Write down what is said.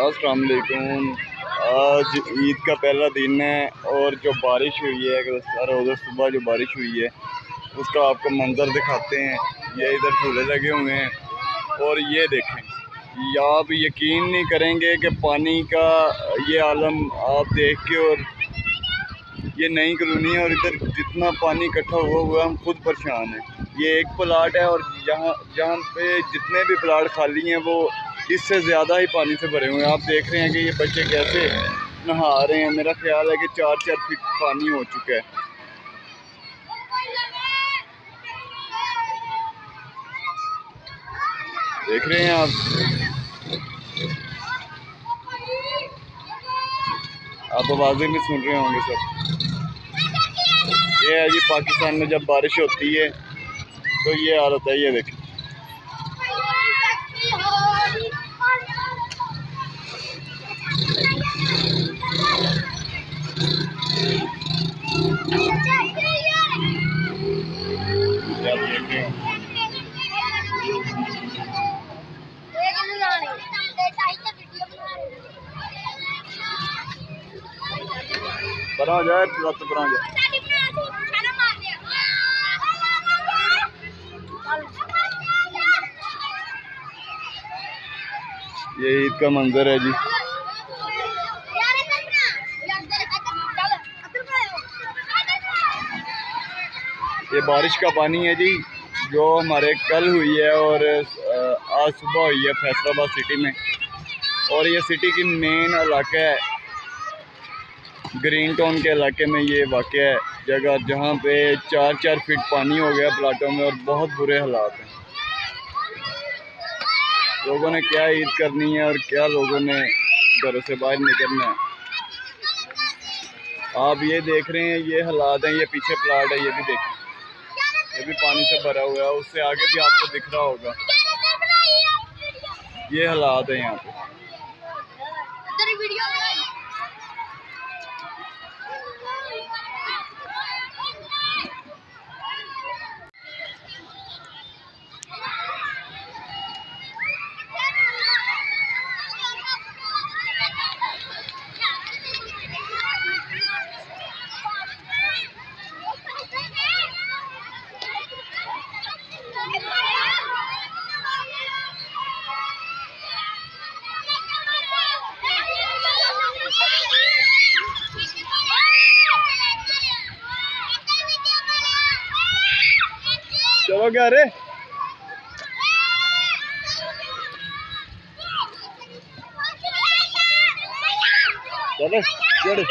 अस्सलाम वालेकुम। आज ईद का पहला दिन है और जो बारिश हुई है रोज़ सुबह जो बारिश हुई है उसका आपको मंजर दिखाते हैं। ये इधर झूले लगे हुए हैं और ये देखें, या आप यकीन नहीं करेंगे कि पानी का ये आलम आप देख के, और ये नई कॉलोनी है और इधर जितना पानी इकट्ठा हुआ हम खुद परेशान हैं। ये एक प्लाट है और जहाँ पे जितने भी प्लाट खाली हैं वो इससे ज़्यादा ही पानी से भरे हुए हैं। आप देख रहे हैं कि ये बच्चे कैसे नहा रहे हैं। मेरा ख्याल है कि 4-4 फीट पानी हो चुका है। देख रहे हैं आप आवाज़ें भी सुन रहे होंगे सब। ये है जी पाकिस्तान में जब बारिश होती है तो ये हालत है। ये देखें, पर आ जाए रत पर आ जाए। ये ईद का मंजर है जी। ये बारिश का पानी है जी जो हमारे कल हुई है और आज सुबह हुई है फैसलाबाद सिटी में। और ये सिटी की मेन इलाका है, ग्रीन टाउन के इलाके में ये वाक़ है जगह, जहाँ पे 4-4 फीट पानी हो गया प्लाटों में और बहुत बुरे हालात हैं। लोगों ने क्या ईद करनी है और क्या लोगों ने घरों से बाहर निकलना है। आप ये देख रहे हैं, ये हालात हैं। ये पीछे प्लाट है, ये भी देखें, ये भी पानी से भरा हुआ है। उससे आगे भी आपको दिख रहा होगा। ये हालात है यहाँ पे। चलो क्या रे, चलो चलो।